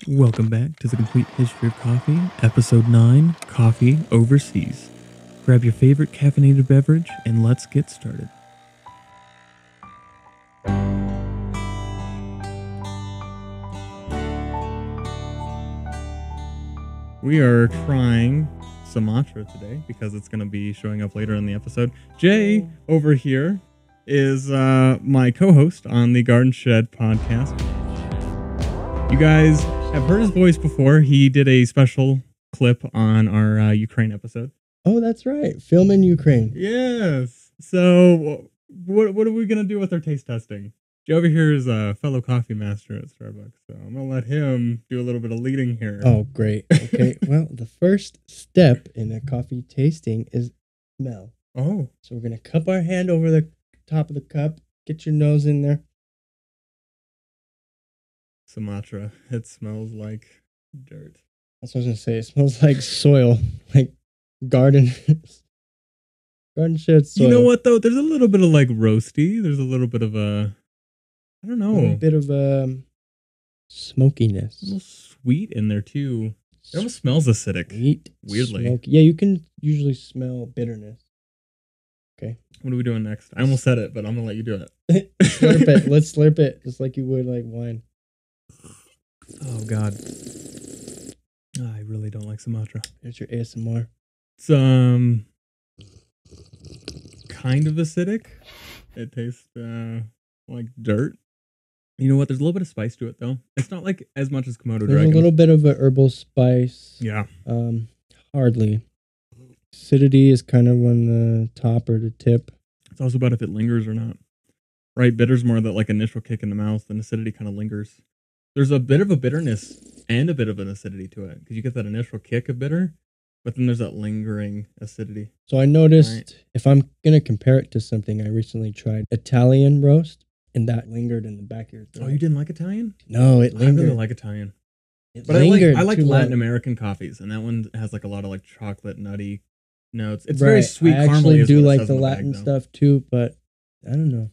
Welcome back to the Complete History of Coffee, Episode 9, Coffee Overseas. Grab your favorite caffeinated beverage and let's get started. We are trying Sumatra today because it's going to be showing up later in the episode. Jay over here is my co-host on the Garden Shed podcast. You guys have heard his voice before. He did a special clip on our Ukraine episode. Oh, that's right. Film in Ukraine. Yes. So what are we going to do with our taste testing? Jay over here is a fellow coffee master at Starbucks, so I'm going to let him do a little bit of leading here. Oh, great. Okay. Well, the first step in a coffee tasting is smell. Oh. So we're going to cup our hand over the top of the cup. Get your nose in there. Sumatra. It smells like dirt. That's what I was going to say. It smells like soil, like garden shed soil. You know what, though? There's a little bit of, like, roasty. There's a little bit of I don't know. A little bit of smokiness. A little sweet in there, too. It almost smells acidic. Sweet. Weirdly. Smoky. Yeah, you can usually smell bitterness. Okay. What are we doing next? I almost said it, but I'm going to let you do it. Slurp it. Let's slurp it just like you would like wine. Oh, God. I really don't like Sumatra. Here's your ASMR. It's kind of acidic. It tastes like dirt. You know what? There's a little bit of spice to it, though. It's not like as much as Komodo There's Dragon. a little bit of a herbal spice. Yeah. Hardly. Acidity is kind of on the top or the tip. It's also about if it lingers or not. Right? Bitter's more that like initial kick in the mouth, and acidity kind of lingers. There's a bit of a bitterness and a bit of an acidity to it, because you get that initial kick of bitter, but then there's that lingering acidity. So I noticed, if I'm going to compare it to something, I recently tried Italian roast, and that lingered in the back of your throat. Oh, you didn't like Italian? No, it lingered. I really like Italian. But I like Latin American coffees, and that one has like a lot of like chocolate nutty notes. It's very sweet, caramely. I actually do like the Latin stuff too, but I don't know.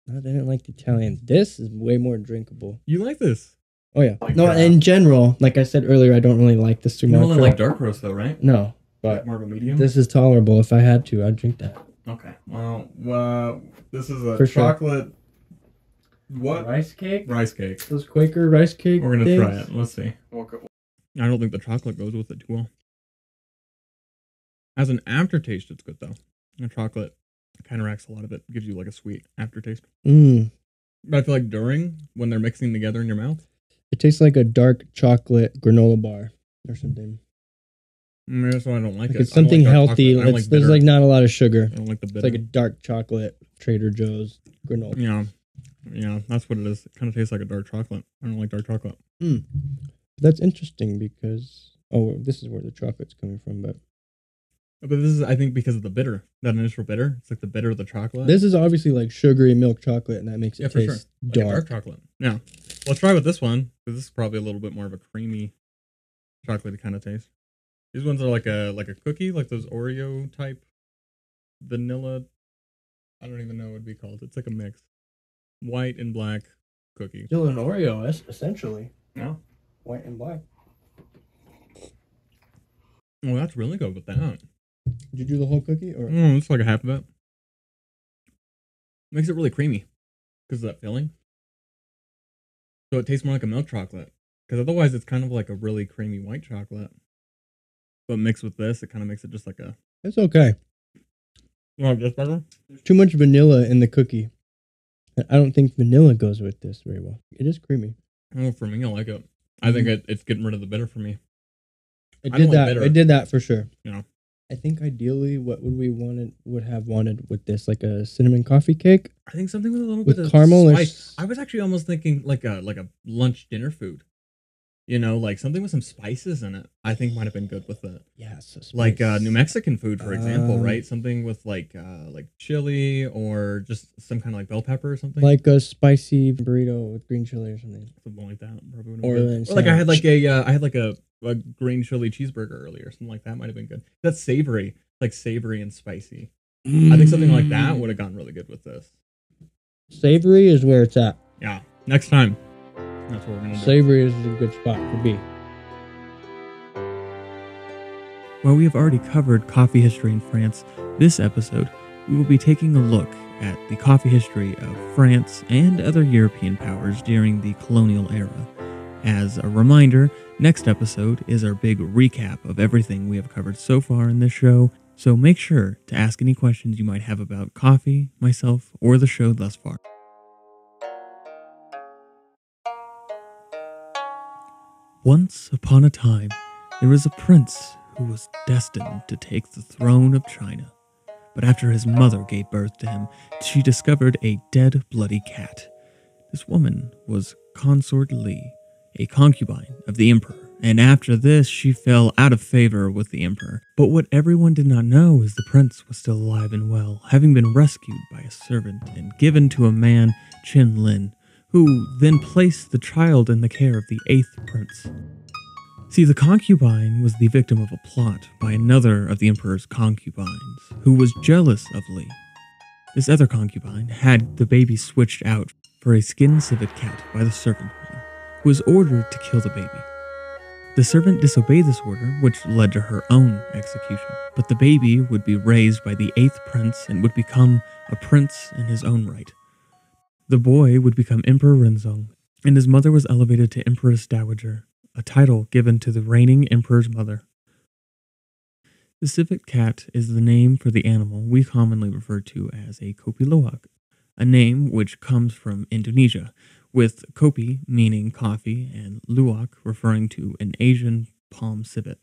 I didn't like the Italian. This is way more drinkable. You like this? Oh yeah. No, in general, like I said earlier, I don't really like the Sumatra. You don't like dark roast though, right? No, but more of a medium. This is tolerable. If I had to, I'd drink that. Okay. Well, this is a For chocolate. Sure. What? Rice cake? Rice cake. Those Quaker rice cake. We're gonna try it. Let's see. I don't think the chocolate goes with it too well. As an aftertaste, it's good though. The chocolate counteracts a lot of it. Gives you like a sweet aftertaste. But I feel like when they're mixing together in your mouth, it tastes like a dark chocolate granola bar or something. That's why I don't like it. It's something healthy. There's like not a lot of sugar. I don't like the bitter. It's like a dark chocolate Trader Joe's granola. Yeah, that's what it is. It kind of tastes like a dark chocolate. I don't like dark chocolate. That's interesting because this is where the chocolate's coming from, but this is, I think, because of the bitter, that initial bitter. It's like the bitter of the chocolate. This is obviously like sugary milk chocolate, and that makes it taste dark. Like dark chocolate. Yeah. Let's try with this one, because this is probably a little bit more of a creamy chocolatey kind of taste. These ones are like a cookie, like those Oreo type vanilla. I don't even know what it'd be called. It's like a mix. White and black cookie. Still an Oreo, essentially. Yeah. White and black. Well, that's really good with that. Did you do the whole cookie? Or it's like a half of it. Makes it really creamy because of that filling. So it tastes more like a milk chocolate. Because otherwise it's kind of like a really creamy white chocolate. But mixed with this, it kind of makes it just like a... It's okay. You like this better? There's too much vanilla in the cookie. I don't think vanilla goes with this very well. It is creamy. Oh, for me, I like it. I think it's getting rid of the bitter for me. It did that for sure. Yeah. I think ideally, what would have wanted with this, like a cinnamon coffee cake. I think something with a little bit of caramel spice. I was actually almost thinking like a lunch dinner food. You know, like something with some spices in it. I think might have been good with it. Yeah, so like New Mexican food, for example, right? Something with like chili or just some kind of like bell pepper or something. Like a spicy burrito with green chili or something. Something like that. Probably or like I had like a green chili cheeseburger earlier. Something like that might have been good. That's savory, like savory and spicy. I think something like that would have gone really good with this. Savory is where it's at. Yeah. Next time. That's what we're going to do. Savory is a good spot to be. While we have already covered coffee history in France, this episode, we will be taking a look at the coffee history of France and other European powers during the colonial era. As a reminder, next episode is our big recap of everything we have covered so far in this show, so make sure to ask any questions you might have about coffee, myself, or the show thus far. Once upon a time, there was a prince who was destined to take the throne of China. But after his mother gave birth to him, she discovered a dead, bloody cat. This woman was Consort Li, a concubine of the emperor, and after this she fell out of favor with the emperor. But what everyone did not know is the prince was still alive and well, having been rescued by a servant and given to a man, Chen Lin, who then placed the child in the care of the 8th prince. See, the concubine was the victim of a plot by another of the emperor's concubines, who was jealous of Li. This other concubine had the baby switched out for a skinned civet cat by the servant woman, who was ordered to kill the baby. The servant disobeyed this order, which led to her own execution, but the baby would be raised by the 8th prince and would become a prince in his own right. The boy would become Emperor Renzong, and his mother was elevated to Empress Dowager, a title given to the reigning emperor's mother. The civet cat is the name for the animal we commonly refer to as a kopi luwak, a name which comes from Indonesia, with kopi meaning coffee and luwak referring to an Asian palm civet.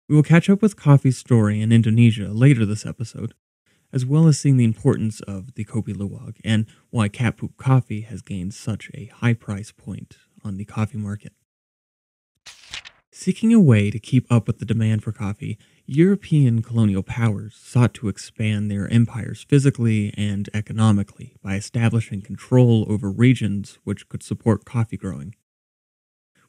We will catch up with coffee's story in Indonesia later this episode, as well as seeing the importance of the kopi luwak and why cat poop coffee has gained such a high price point on the coffee market. Seeking a way to keep up with the demand for coffee, European colonial powers sought to expand their empires physically and economically by establishing control over regions which could support coffee growing.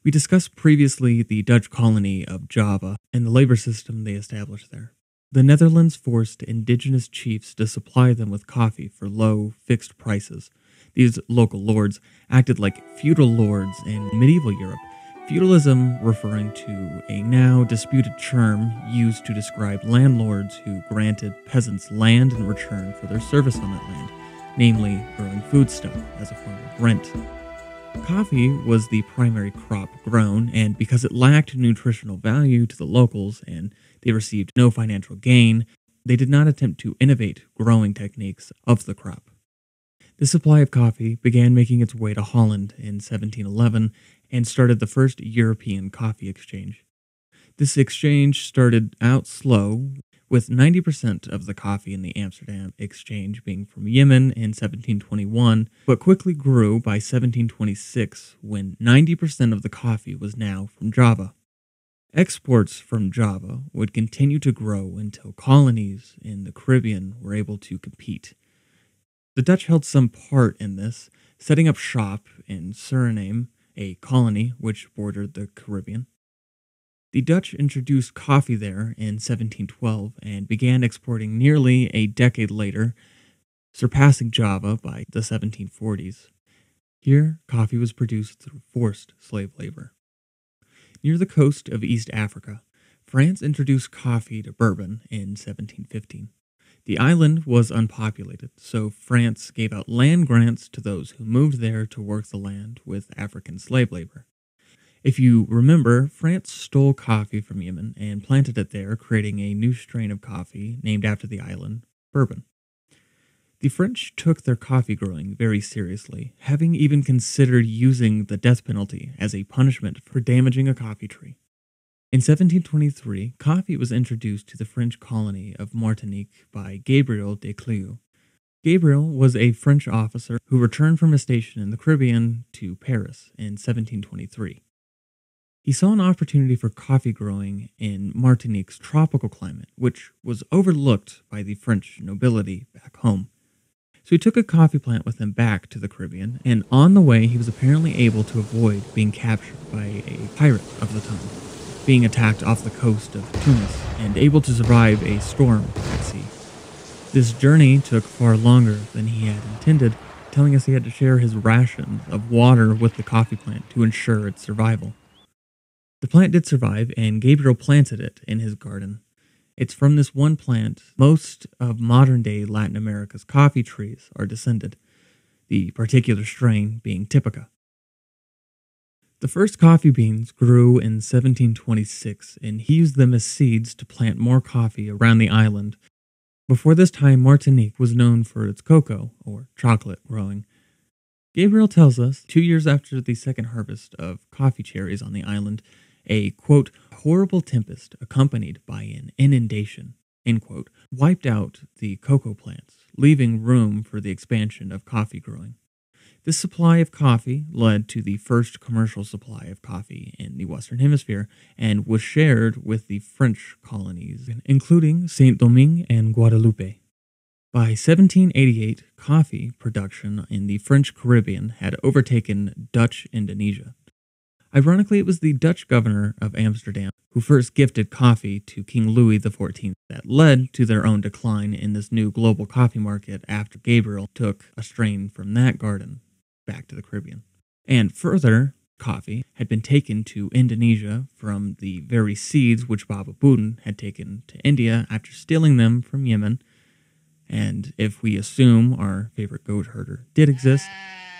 We discussed previously the Dutch colony of Java and the labor system they established there. The Netherlands forced indigenous chiefs to supply them with coffee for low, fixed prices. These local lords acted like feudal lords in medieval Europe, feudalism referring to a now disputed term used to describe landlords who granted peasants land in return for their service on that land, namely growing foodstuff as a form of rent. Coffee was the primary crop grown, and because it lacked nutritional value to the locals and they received no financial gain, they did not attempt to innovate growing techniques of the crop. The supply of coffee began making its way to Holland in 1711 and started the first European coffee exchange. This exchange started out slow, with 90% of the coffee in the Amsterdam exchange being from Yemen in 1721, but quickly grew by 1726 when 90% of the coffee was now from Java. Exports from Java would continue to grow until colonies in the Caribbean were able to compete. The Dutch held some part in this, setting up shop in Suriname, a colony which bordered the Caribbean. The Dutch introduced coffee there in 1712 and began exporting nearly a decade later, surpassing Java by the 1740s. Here, coffee was produced through forced slave labor. Near the coast of East Africa, France introduced coffee to Bourbon in 1715. The island was unpopulated, so France gave out land grants to those who moved there to work the land with African slave labor. If you remember, France stole coffee from Yemen and planted it there, creating a new strain of coffee named after the island, Bourbon. The French took their coffee growing very seriously, having even considered using the death penalty as a punishment for damaging a coffee tree. In 1723, coffee was introduced to the French colony of Martinique by Gabriel de Clèves. Gabriel was a French officer who returned from a station in the Caribbean to Paris in 1723. He saw an opportunity for coffee growing in Martinique's tropical climate, which was overlooked by the French nobility back home. So he took a coffee plant with him back to the Caribbean, and on the way he was apparently able to avoid being captured by a pirate of the time, being attacked off the coast of Tunis, and able to survive a storm at sea. This journey took far longer than he had intended, telling us he had to share his rations of water with the coffee plant to ensure its survival. The plant did survive, and Gabriel planted it in his garden. It's from this one plant most of modern-day Latin America's coffee trees are descended, the particular strain being Typica. The first coffee beans grew in 1726, and he used them as seeds to plant more coffee around the island. Before this time, Martinique was known for its cocoa, or chocolate, growing. Gabriel tells us, 2 years after the second harvest of coffee cherries on the island, a, quote, horrible tempest accompanied by an inundation, end quote, wiped out the cocoa plants, leaving room for the expansion of coffee growing. This supply of coffee led to the first commercial supply of coffee in the Western Hemisphere and was shared with the French colonies, including Saint-Domingue and Guadeloupe. By 1788, coffee production in the French Caribbean had overtaken Dutch Indonesia. Ironically, it was the Dutch governor of Amsterdam who first gifted coffee to King Louis XIV that led to their own decline in this new global coffee market after Gabriel took a strain from that garden back to the Caribbean. And further, coffee had been taken to Indonesia from the very seeds which Baba Budan had taken to India after stealing them from Yemen. And if we assume our favorite goat herder did exist,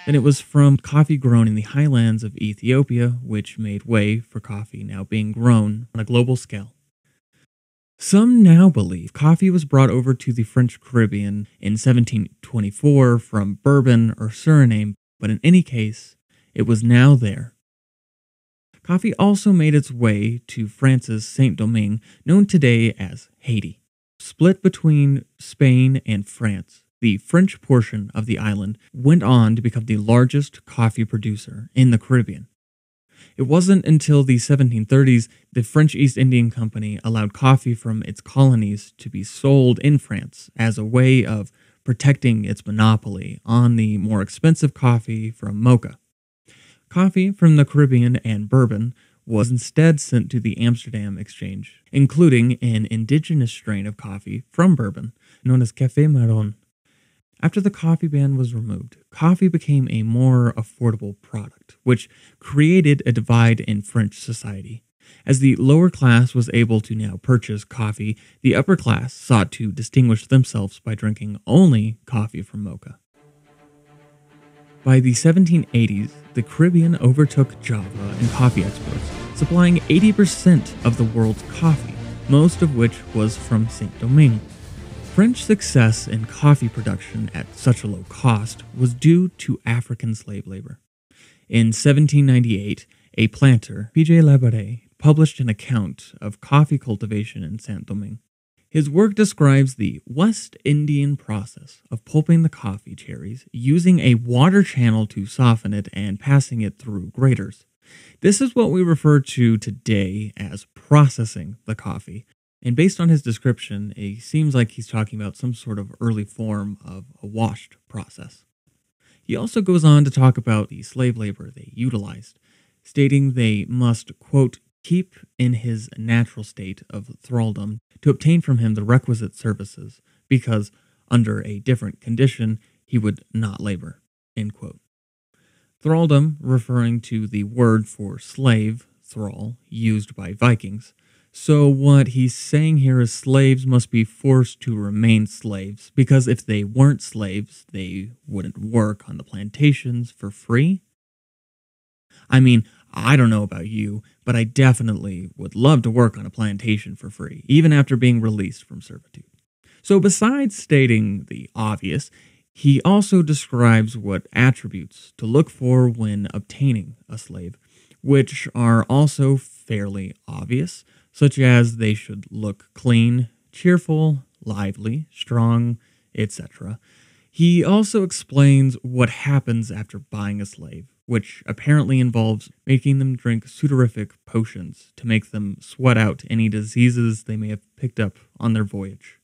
then it was from coffee grown in the highlands of Ethiopia, which made way for coffee now being grown on a global scale. Some now believe coffee was brought over to the French Caribbean in 1724 from Bourbon or Suriname, but in any case, it was now there. Coffee also made its way to France's Saint-Domingue, known today as Haiti. Split between Spain and France, the French portion of the island went on to become the largest coffee producer in the Caribbean. It wasn't until the 1730s the French East Indian Company allowed coffee from its colonies to be sold in France as a way of protecting its monopoly on the more expensive coffee from Mocha. Coffee from the Caribbean and Bourbon was instead sent to the Amsterdam Exchange, including an indigenous strain of coffee from Bourbon known as Café Marron. After the coffee ban was removed, coffee became a more affordable product, which created a divide in French society. As the lower class was able to now purchase coffee, the upper class sought to distinguish themselves by drinking only coffee from Mocha. By the 1780s, the Caribbean overtook Java in coffee exports, supplying 80% of the world's coffee, most of which was from Saint-Domingue. French success in coffee production at such a low cost was due to African slave labor. In 1798, a planter, P.J. Labarre, published an account of coffee cultivation in Saint-Domingue. His work describes the West Indian process of pulping the coffee cherries, using a water channel to soften it and passing it through graters. This is what we refer to today as processing the coffee. And based on his description, it seems like he's talking about some sort of early form of a washed process. He also goes on to talk about the slave labor they utilized, stating they must, quote, keep in his natural state of thraldom to obtain from him the requisite services, because under a different condition he would not labor, end quote. Thraldom referring to the word for slave, thrall, used by Vikings. So what he's saying here is slaves must be forced to remain slaves, because if they weren't slaves, they wouldn't work on the plantations for free. I mean, I don't know about you, but I definitely would love to work on a plantation for free, even after being released from servitude. So besides stating the obvious, he also describes what attributes to look for when obtaining a slave, which are also fairly obvious, such as they should look clean, cheerful, lively, strong, etc. He also explains what happens after buying a slave, which apparently involves making them drink sudorific potions to make them sweat out any diseases they may have picked up on their voyage.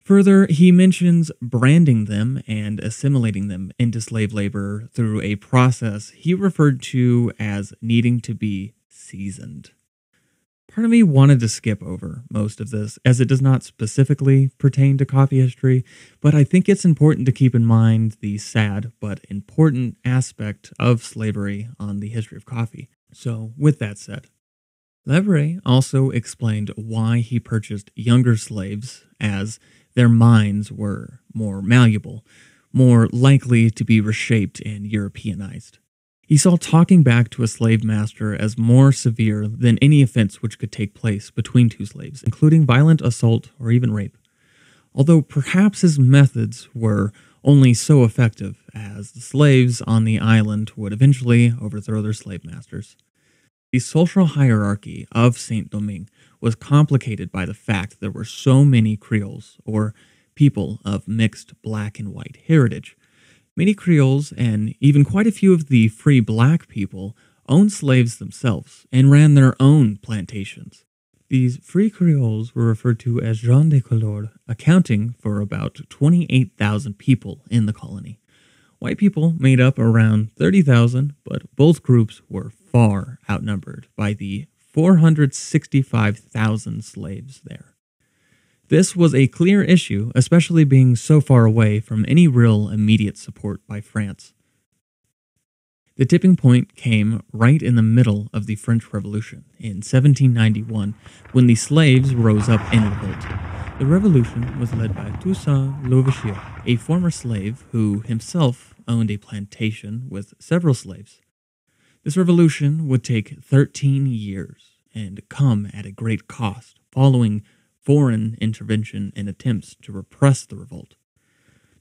Further, he mentions branding them and assimilating them into slave labor through a process he referred to as needing to be seasoned. Part of me wanted to skip over most of this, as it does not specifically pertain to coffee history, but I think it's important to keep in mind the sad but important aspect of slavery on the history of coffee. So, with that said, Liberia also explained why he purchased younger slaves, as their minds were more malleable, more likely to be reshaped and Europeanized. He saw talking back to a slave master as more severe than any offense which could take place between two slaves, including violent assault or even rape. Although perhaps his methods were only so effective as the slaves on the island would eventually overthrow their slave masters. The social hierarchy of Saint Domingue was complicated by the fact there were so many Creoles, or people of mixed black and white heritage. Many Creoles, and even quite a few of the free black people, owned slaves themselves and ran their own plantations. These free Creoles were referred to as gens de couleur, accounting for about 28,000 people in the colony. White people made up around 30,000, but both groups were far outnumbered by the 465,000 slaves there. This was a clear issue, especially being so far away from any real immediate support by France. The tipping point came right in the middle of the French Revolution in 1791, when the slaves rose up in revolt. The revolution was led by Toussaint Louverture, a former slave who himself owned a plantation with several slaves. This revolution would take 13 years and come at a great cost, following foreign intervention and attempts to repress the revolt.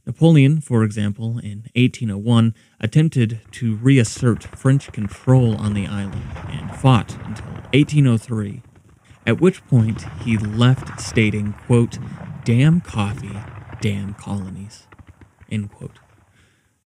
Napoleon, for example, in 1801, attempted to reassert French control on the island and fought until 1803, at which point he left stating, quote, "Damn coffee, damn colonies," end quote.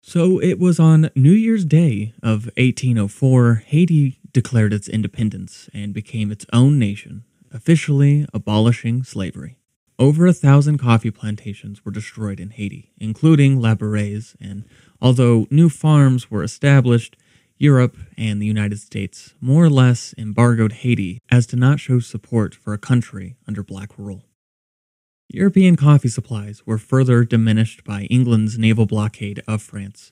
So it was on New Year's Day of 1804, Haiti declared its independence and became its own nation, officially abolishing slavery. Over 1,000 coffee plantations were destroyed in Haiti, including Liberia, and although new farms were established, Europe and the United States more or less embargoed Haiti as to not show support for a country under black rule. European coffee supplies were further diminished by England's naval blockade of France.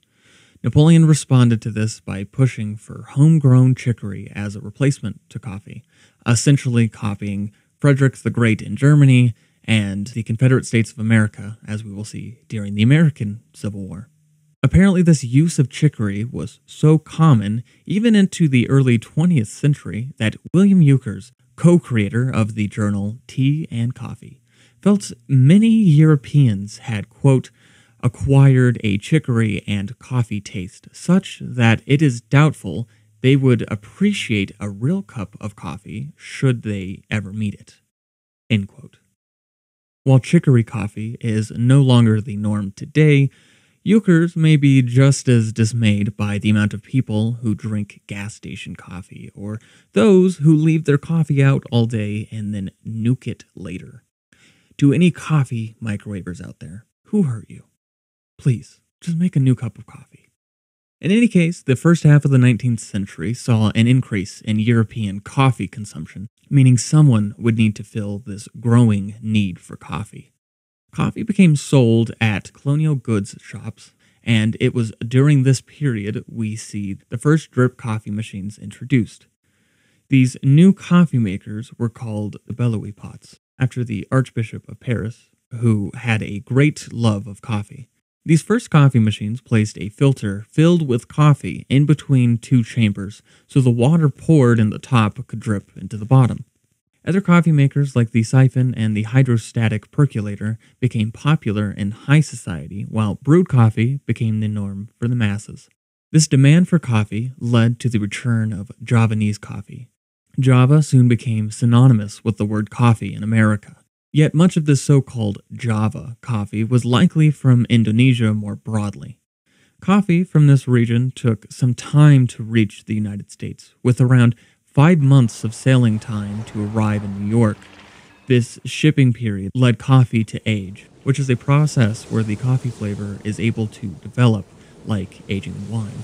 Napoleon responded to this by pushing for homegrown chicory as a replacement to coffee, essentially copying Frederick the Great in Germany and the Confederate States of America, as we will see during the American Civil War. Apparently, this use of chicory was so common even into the early 20th century that William Euchers, co-creator of the journal Tea and Coffee, felt many Europeans had, quote, acquired a chicory and coffee taste such that it is doubtful they would appreciate a real cup of coffee should they ever meet it, end quote. While chicory coffee is no longer the norm today, Euchers may be just as dismayed by the amount of people who drink gas station coffee, or those who leave their coffee out all day and then nuke it later. To any coffee microwavers out there, who hurt you? Please, just make a new cup of coffee. In any case, the first half of the 19th century saw an increase in European coffee consumption, meaning someone would need to fill this growing need for coffee. Coffee became sold at colonial goods shops, and it was during this period we see the first drip coffee machines introduced. These new coffee makers were called Bellouis pots, after the Archbishop of Paris, who had a great love of coffee. These first coffee machines placed a filter filled with coffee in between two chambers, so the water poured in the top could drip into the bottom. Other coffee makers like the siphon and the hydrostatic percolator became popular in high society, while brewed coffee became the norm for the masses. This demand for coffee led to the return of Javanese coffee. Java soon became synonymous with the word coffee in America. Yet much of this so-called Java coffee was likely from Indonesia more broadly. Coffee from this region took some time to reach the United States, with around 5 months of sailing time to arrive in New York. This shipping period led coffee to age, which is a process where the coffee flavor is able to develop like aging wine.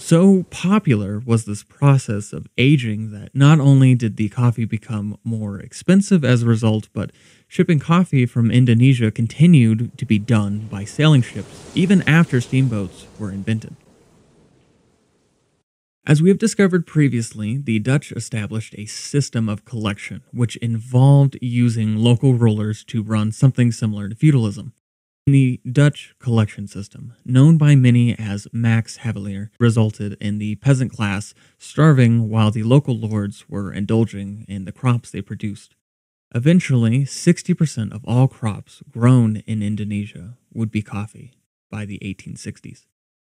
So popular was this process of aging that not only did the coffee become more expensive as a result, but shipping coffee from Indonesia continued to be done by sailing ships, even after steamboats were invented. As we have discovered previously, the Dutch established a system of collection, which involved using local rulers to run something similar to feudalism. The Dutch collection system, known by many as Max Havelaar, resulted in the peasant class starving while the local lords were indulging in the crops they produced. Eventually, 60% of all crops grown in Indonesia would be coffee by the 1860s.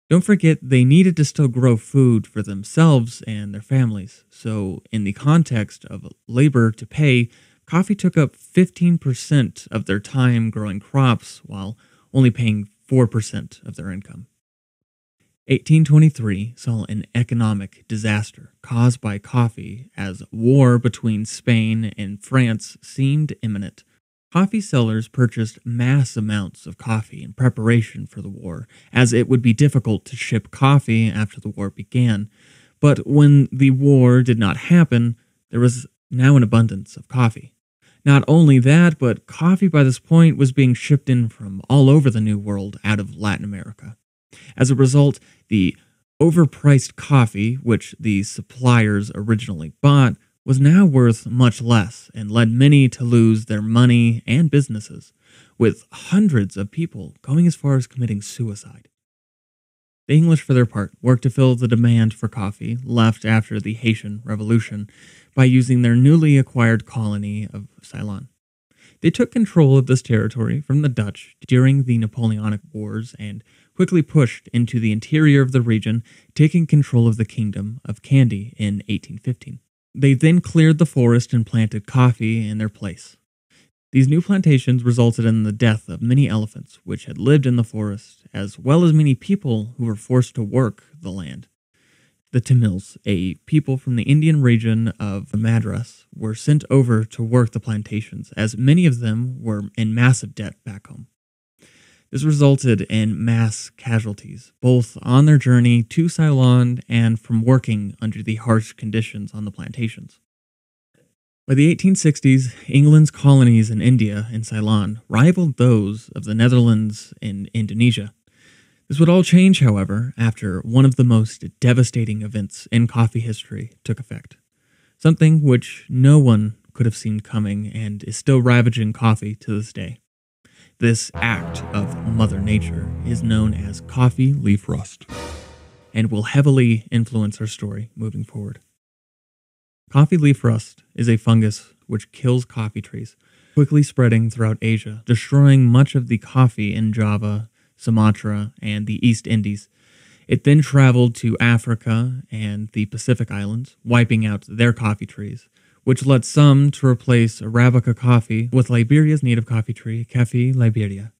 Don't forget, they needed to still grow food for themselves and their families, so in the context of labor to pay, coffee took up 15% of their time growing crops while only paying 4% of their income. 1823 saw an economic disaster caused by coffee as war between Spain and France seemed imminent. Coffee sellers purchased mass amounts of coffee in preparation for the war, as it would be difficult to ship coffee after the war began. But when the war did not happen, there was now an abundance of coffee. Not only that, but coffee by this point was being shipped in from all over the New World out of Latin America. As a result, the overpriced coffee, which the suppliers originally bought, was now worth much less and led many to lose their money and businesses, with hundreds of people going as far as committing suicide. The English, for their part, worked to fill the demand for coffee left after the Haitian Revolution by using their newly acquired colony of Ceylon. They took control of this territory from the Dutch during the Napoleonic Wars and quickly pushed into the interior of the region, taking control of the Kingdom of Kandy in 1815. They then cleared the forest and planted coffee in their place. These new plantations resulted in the death of many elephants which had lived in the forest, as well as many people who were forced to work the land. The Tamils, a people from the Indian region of Madras, were sent over to work the plantations, as many of them were in massive debt back home. This resulted in mass casualties, both on their journey to Ceylon and from working under the harsh conditions on the plantations. By the 1860s, England's colonies in India and Ceylon rivaled those of the Netherlands and Indonesia. This would all change, however, after one of the most devastating events in coffee history took effect, something which no one could have seen coming and is still ravaging coffee to this day. This act of Mother Nature is known as coffee leaf rust and will heavily influence our story moving forward. Coffee leaf rust is a fungus which kills coffee trees, quickly spreading throughout Asia, destroying much of the coffee in Java, Sumatra, and the East Indies. It then traveled to Africa and the Pacific Islands, wiping out their coffee trees, which led some to replace Arabica coffee with Liberia's native coffee tree, Café Liberia.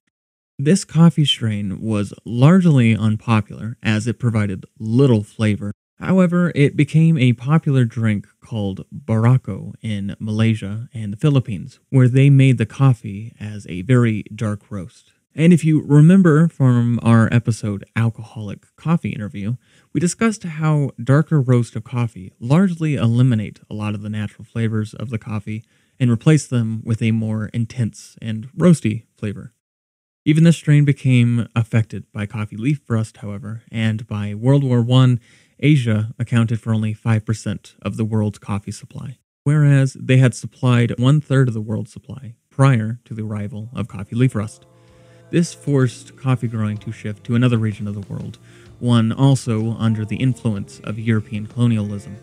This coffee strain was largely unpopular as it provided little flavor. However, it became a popular drink called barako in Malaysia and the Philippines, where they made the coffee as a very dark roast. And if you remember from our episode Alcoholic Coffee Interview, we discussed how darker roast of coffee largely eliminate a lot of the natural flavors of the coffee and replace them with a more intense and roasty flavor. Even this strain became affected by coffee leaf rust, however, and by World War I, Asia accounted for only 5% of the world's coffee supply, whereas they had supplied 1/3 of the world's supply prior to the arrival of coffee leaf rust. This forced coffee growing to shift to another region of the world, one also under the influence of European colonialism.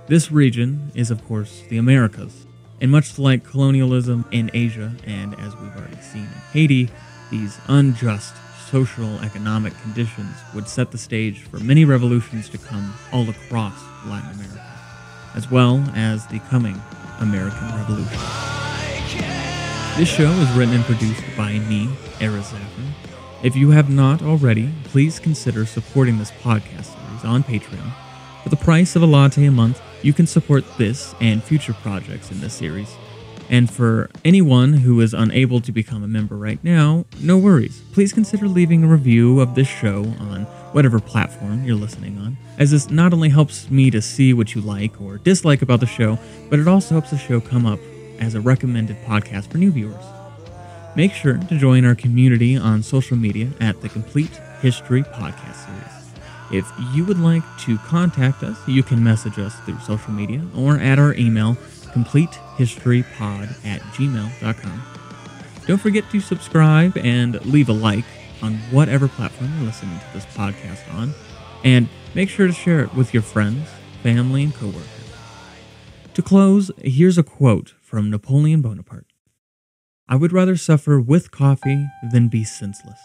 This region is, of course, the Americas, and much like colonialism in Asia, and as we've already seen in Haiti, these unjust social economic conditions would set the stage for many revolutions to come all across Latin America, as well as the coming American Revolution. This show is written and produced by me, Era Zafran. If you have not already, please consider supporting this podcast series on Patreon. For the price of a latte a month, you can support this and future projects in this series. And for anyone who is unable to become a member right now, no worries. Please consider leaving a review of this show on whatever platform you're listening on, as this not only helps me to see what you like or dislike about the show, but it also helps the show come up as a recommended podcast for new viewers. Make sure to join our community on social media at the Complete History Podcast Series. If you would like to contact us, you can message us through social media or at our email, completehistorypod@gmail.com. Don't forget to subscribe and leave a like on whatever platform you're listening to this podcast on, and make sure to share it with your friends, family, and coworkers. To close, here's a quote from Napoleon Bonaparte. "I would rather suffer with coffee than be senseless."